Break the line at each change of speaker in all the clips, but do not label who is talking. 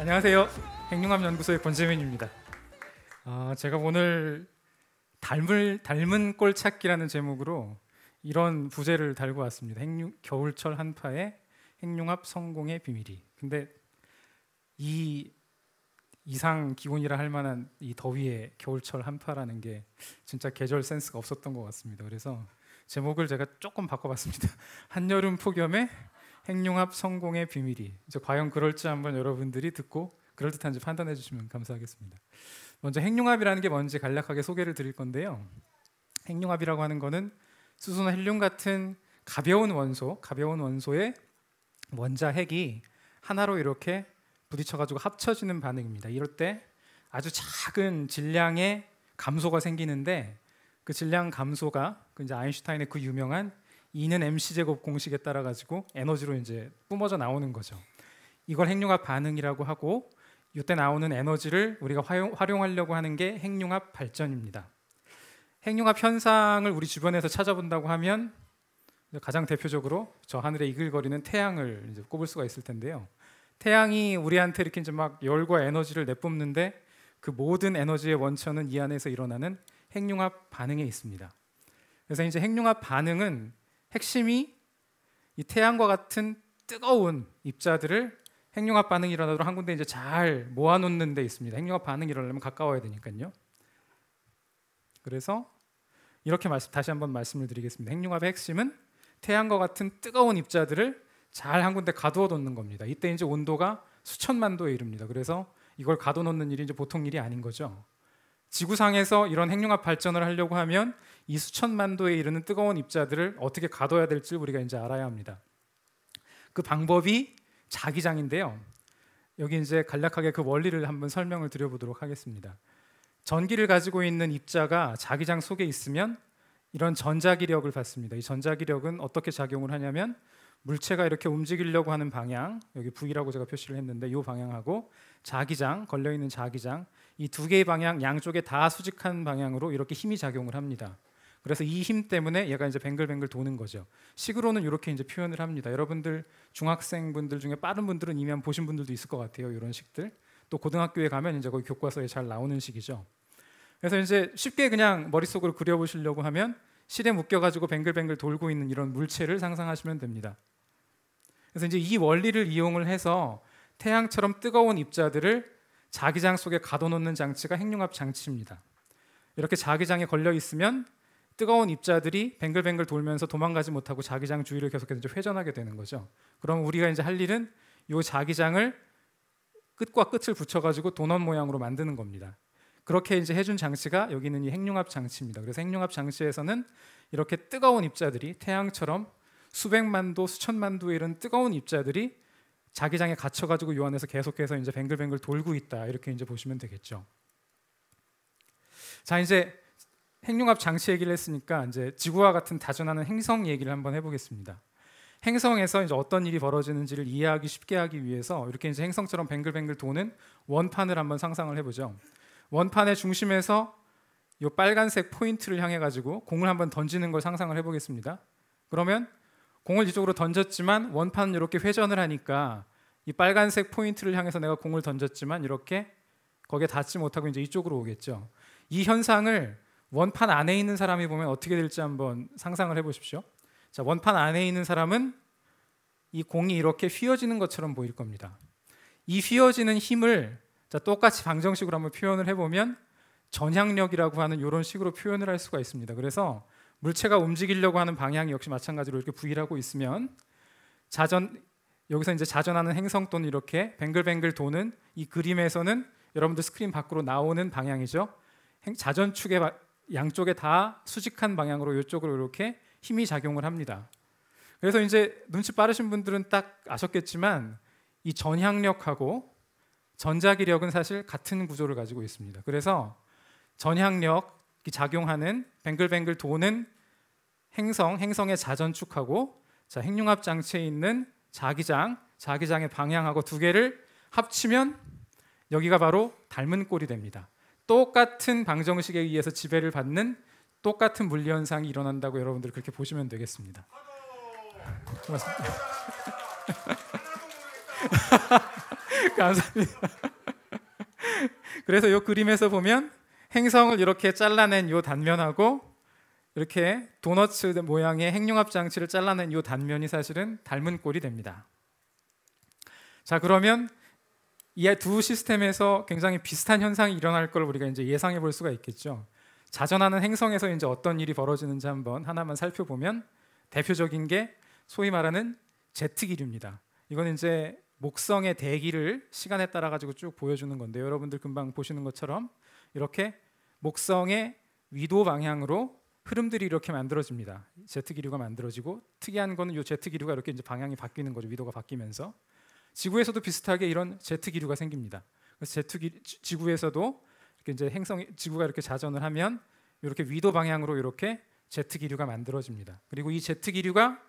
안녕하세요. 핵융합연구소의 권재민입니다. 제가 오늘 닮은 꼴 찾기라는 제목으로 이런 부제를 달고 왔습니다. 겨울철 한파의 핵융합 성공의 비밀이. 근데 이 이상 기온이라 할 만한 이 더위에 겨울철 한파라는 게 진짜 계절 센스가 없었던 것 같습니다. 그래서 제목을 제가 조금 바꿔봤습니다. 한여름 폭염의 핵융합 성공의 비밀이. 이제 과연 그럴지 한번 여러분들이 듣고 그럴듯한지 판단해 주시면 감사하겠습니다. 먼저 핵융합이라는 게 뭔지 간략하게 소개를 드릴 건데요. 핵융합이라고 하는 거는 수소나 헬륨 같은 가벼운 원소의 원자 핵이 하나로 이렇게 부딪혀가지고 합쳐지는 반응입니다. 이럴 때 아주 작은 질량의 감소가 생기는데 그 질량 감소가 이제 아인슈타인의 그 유명한 E는 mc 제곱 공식에 따라 가지고 에너지로 이제 뿜어져 나오는 거죠. 이걸 핵융합 반응이라고 하고 이때 나오는 에너지를 우리가 활용하려고 하는 게 핵융합 발전입니다. 핵융합 현상을 우리 주변에서 찾아본다고 하면 가장 대표적으로 저 하늘에 이글거리는 태양을 이제 꼽을 수가 있을 텐데요. 태양이 우리한테 이렇게 이제 막 열과 에너지를 내뿜는데 그 모든 에너지의 원천은 이 안에서 일어나는 핵융합 반응에 있습니다. 그래서 이제 핵융합 반응은 핵심이 이 태양과 같은 뜨거운 입자들을 핵융합 반응이 일어나도록 한 군데 이제 잘 모아놓는 데 있습니다. 핵융합 반응이 일어나려면 가까워야 되니까요. 그래서 이렇게 다시 한번 말씀을 드리겠습니다. 핵융합의 핵심은 태양과 같은 뜨거운 입자들을 잘 한 군데 가두어 놓는 겁니다. 이때 이제 온도가 수천만 도에 이릅니다. 그래서 이걸 가둬 놓는 일이 이제 보통 일이 아닌 거죠. 지구상에서 이런 핵융합 발전을 하려고 하면 이 수천만 도에 이르는 뜨거운 입자들을 어떻게 가둬야 될지 우리가 이제 알아야 합니다. 그 방법이 자기장인데요. 여기 이제 간략하게 그 원리를 한번 설명을 드려보도록 하겠습니다. 전기를 가지고 있는 입자가 자기장 속에 있으면 이런 전자기력을 받습니다. 이 전자기력은 어떻게 작용을 하냐면 물체가 이렇게 움직이려고 하는 방향, 여기 V라고 제가 표시를 했는데 이 방향하고 자기장, 걸려있는 자기장, 이 두 개의 방향 양쪽에 다 수직한 방향으로 이렇게 힘이 작용을 합니다. 그래서 이 힘 때문에 얘가 이제 뱅글뱅글 도는 거죠. 식으로는 이렇게 이제 표현을 합니다. 여러분들 중학생분들 중에 빠른 분들은 이미 한번 보신 분들도 있을 것 같아요. 이런 식들. 또 고등학교에 가면 이제 거기 교과서에 잘 나오는 식이죠. 그래서 이제 쉽게 그냥 머릿속으로 그려보시려고 하면 실에 묶여가지고 뱅글뱅글 돌고 있는 이런 물체를 상상하시면 됩니다. 그래서 이제 이 원리를 이용을 해서 태양처럼 뜨거운 입자들을 자기장 속에 가둬놓는 장치가 핵융합 장치입니다. 이렇게 자기장에 걸려 있으면 뜨거운 입자들이 뱅글뱅글 돌면서 도망가지 못하고 자기장 주위를 계속해서 이제 회전하게 되는 거죠. 그럼 우리가 이제 할 일은 이 자기장을 끝과 끝을 붙여가지고 도넛 모양으로 만드는 겁니다. 그렇게 이제 해준 장치가 여기 있는 이 핵융합 장치입니다. 그래서 핵융합 장치에서는 이렇게 뜨거운 입자들이 태양처럼 수백만 도, 수천만 도에 이른 뜨거운 입자들이 자기장에 갇혀가지고 이 안에서 계속해서 이제 뱅글뱅글 돌고 있다, 이렇게 이제 보시면 되겠죠. 자, 이제 핵융합 장치 얘기를 했으니까 이제 지구와 같은 다전하는 행성 얘기를 한번 해보겠습니다. 행성에서 이제 어떤 일이 벌어지는지를 이해하기 쉽게 하기 위해서 이렇게 이제 행성처럼 뱅글뱅글 도는 원판을 한번 상상을 해보죠. 원판의 중심에서 이 빨간색 포인트를 향해 가지고 공을 한번 던지는 걸 상상을 해보겠습니다. 그러면 공을 이쪽으로 던졌지만 원판은 이렇게 회전을 하니까 이 빨간색 포인트를 향해서 내가 공을 던졌지만 이렇게 거기에 닿지 못하고 이제 이쪽으로 오겠죠. 이 현상을 원판 안에 있는 사람이 보면 어떻게 될지 한번 상상을 해보십시오. 자, 원판 안에 있는 사람은 이 공이 이렇게 휘어지는 것처럼 보일 겁니다. 이 휘어지는 힘을 자, 똑같이 방정식으로 한번 표현을 해보면 전향력이라고 하는 이런 식으로 표현을 할 수가 있습니다. 그래서 물체가 움직이려고 하는 방향이 역시 마찬가지로 이렇게 V를 하고 있으면 여기서 이제 자전하는 행성 또는 이렇게 뱅글뱅글 도는 이 그림에서는 여러분들 스크린 밖으로 나오는 방향이죠. 자전축의 양쪽에 다 수직한 방향으로 이쪽으로 이렇게 힘이 작용을 합니다. 그래서 이제 눈치 빠르신 분들은 딱 아셨겠지만 이 전향력하고 전자기력은 사실 같은 구조를 가지고 있습니다. 그래서 전향력이 작용하는 뱅글뱅글 도는 행성의 자전축하고 자, 핵융합 장치에 있는 자기장의 방향하고 두 개를 합치면 여기가 바로 닮은 꼴이 됩니다. 똑같은 방정식에 의해서 지배를 받는 똑같은 물리 현상이 일어난다고 여러분들 그렇게 보시면 되겠습니다. 고맙습니다. 감사합니다. 그래서 이 그림에서 보면 행성을 이렇게 잘라낸 이 단면하고 이렇게 도너츠 모양의 핵융합 장치를 잘라낸 이 단면이 사실은 닮은 꼴이 됩니다. 자, 그러면 이 두 시스템에서 굉장히 비슷한 현상이 일어날 걸 우리가 이제 예상해 볼 수가 있겠죠. 자전하는 행성에서 이제 어떤 일이 벌어지는지 한번 하나만 살펴보면 대표적인 게 소위 말하는 제트 기류입니다. 이건 이제 목성의 대기를 시간에 따라 가지고 쭉 보여주는 건데, 여러분들 금방 보시는 것처럼 이렇게 목성의 위도 방향으로 흐름들이 이렇게 만들어집니다. 제트 기류가 만들어지고, 특이한 거는 이 제트 기류가 이렇게 이제 방향이 바뀌는 거죠. 위도가 바뀌면서 지구에서도 비슷하게 이런 제트 기류가 생깁니다. 그래서 지구에서도 이렇게 이제 지구가 이렇게 자전을 하면 이렇게 위도 방향으로 이렇게 제트 기류가 만들어집니다. 그리고 이 제트 기류가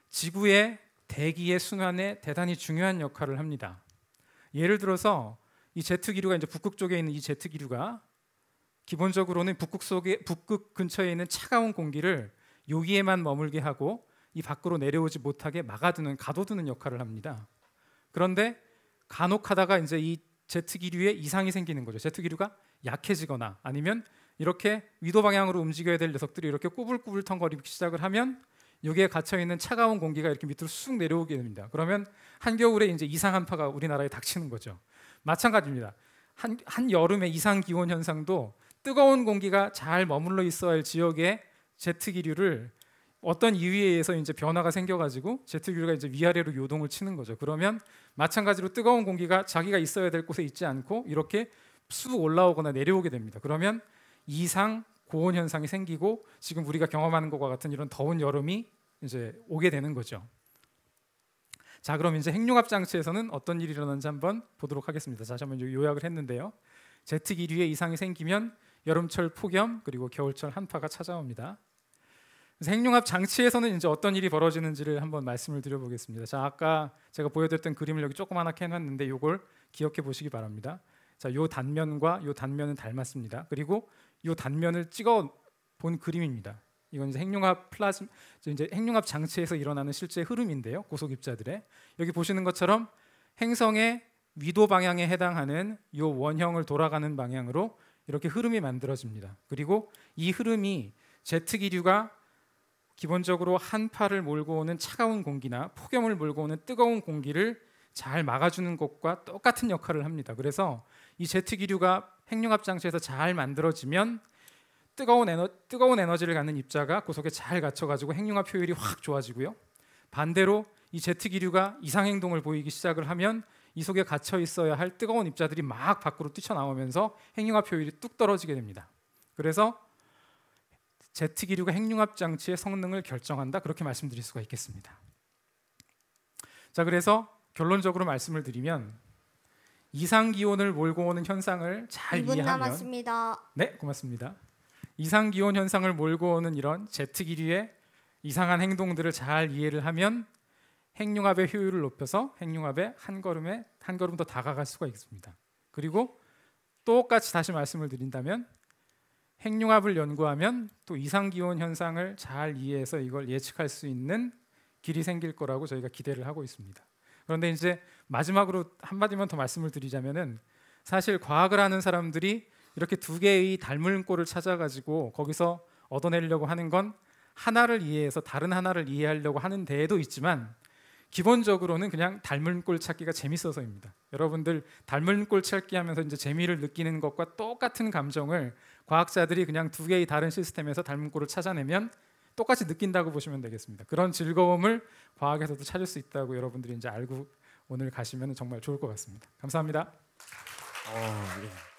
지구의 대기의 순환에 대단히 중요한 역할을 합니다. 예를 들어서 이 제트 기류가 이제 북극 쪽에 있는 이 제트 기류가 기본적으로는 북극 근처에 있는 차가운 공기를 여기에만 머물게 하고 이 밖으로 내려오지 못하게 막아두는, 가둬두는 역할을 합니다. 그런데 간혹 하다가 이제 이 제트 기류에 이상이 생기는 거죠. 제트 기류가 약해지거나 아니면 이렇게 위도 방향으로 움직여야 될 녀석들이 이렇게 꾸불꾸불 텅거리기 시작을 하면 여기에 갇혀 있는 차가운 공기가 이렇게 밑으로 쑥 내려오게 됩니다. 그러면 한겨울에 이제 이상 한파가 우리나라에 닥치는 거죠. 마찬가지입니다. 한 여름의 이상 기온 현상도 뜨거운 공기가 잘 머물러 있어야 할 지역의 제트 기류를 어떤 이유에 의해서 이제 변화가 생겨가지고 제트 기류가 이제 위아래로 요동을 치는 거죠. 그러면 마찬가지로 뜨거운 공기가 자기가 있어야 될 곳에 있지 않고 이렇게 쑥 올라오거나 내려오게 됩니다. 그러면 이상 고온 현상이 생기고 지금 우리가 경험하는 것과 같은 이런 더운 여름이 이제 오게 되는 거죠. 자, 그럼 이제 핵융합 장치에서는 어떤 일이 일어나는지 한번 보도록 하겠습니다. 다시 한번 요약을 했는데요. 제트 기류에 이상이 생기면 여름철 폭염 그리고 겨울철 한파가 찾아옵니다. 그래서 핵융합 장치에서는 이제 어떤 일이 벌어지는지를 한번 말씀을 드려보겠습니다. 자, 아까 제가 보여드렸던 그림을 여기 조그맣게 해놨는데 이걸 기억해 보시기 바랍니다. 자, 요 단면과 요 단면은 닮았습니다. 그리고 요 단면을 찍어 본 그림입니다. 이건 이제 핵융합 장치에서 일어나는 실제 흐름인데요. 고속 입자들의 여기 보시는 것처럼 행성의 위도 방향에 해당하는 요 원형을 돌아가는 방향으로 이렇게 흐름이 만들어집니다. 그리고 이 흐름이 제트 기류가 기본적으로 한파를 몰고 오는 차가운 공기나 폭염을 몰고 오는 뜨거운 공기를 잘 막아주는 것과 똑같은 역할을 합니다. 그래서 이 제트 기류가 핵융합 장치에서 잘 만들어지면 뜨거운 에너지를 갖는 입자가 고속에 잘 갇혀가지고 핵융합 효율이 확 좋아지고요. 반대로 이 제트 기류가 이상 행동을 보이기 시작을 하면 이 속에 갇혀 있어야 할 뜨거운 입자들이 막 밖으로 뛰쳐나오면서 핵융합 효율이 뚝 떨어지게 됩니다. 그래서 제트 기류가 핵융합 장치의 성능을 결정한다, 그렇게 말씀드릴 수가 있겠습니다. 자, 그래서 결론적으로 말씀을 드리면 이상 기온을 몰고 오는 현상을 잘
2분
이해하면
남았습니다.
네, 고맙습니다. 이상 기온 현상을 몰고 오는 이런 제트 기류의 이상한 행동들을 잘 이해를 하면 핵융합의 효율을 높여서 핵융합의 한 걸음 더 다가갈 수가 있습니다. 그리고 똑같이 다시 말씀을 드린다면 핵융합을 연구하면 또 이상 기온 현상을 잘 이해해서 이걸 예측할 수 있는 길이 생길 거라고 저희가 기대를 하고 있습니다. 그런데 이제 마지막으로 한마디만 더 말씀을 드리자면은 사실 과학을 하는 사람들이 이렇게 두 개의 닮은 꼴을 찾아가지고 거기서 얻어내려고 하는 건 하나를 이해해서 다른 하나를 이해하려고 하는 데에도 있지만 기본적으로는 그냥 닮은 꼴 찾기가 재밌어서입니다. 여러분들 닮은 꼴 찾기 하면서 이제 재미를 느끼는 것과 똑같은 감정을 과학자들이 그냥 두 개의 다른 시스템에서 닮은 꼴을 찾아내면 똑같이 느낀다고 보시면 되겠습니다. 그런 즐거움을 과학에서도 찾을 수 있다고 여러분들이 이제 알고 오늘 가시면 정말 좋을 것 같습니다. 감사합니다.
예.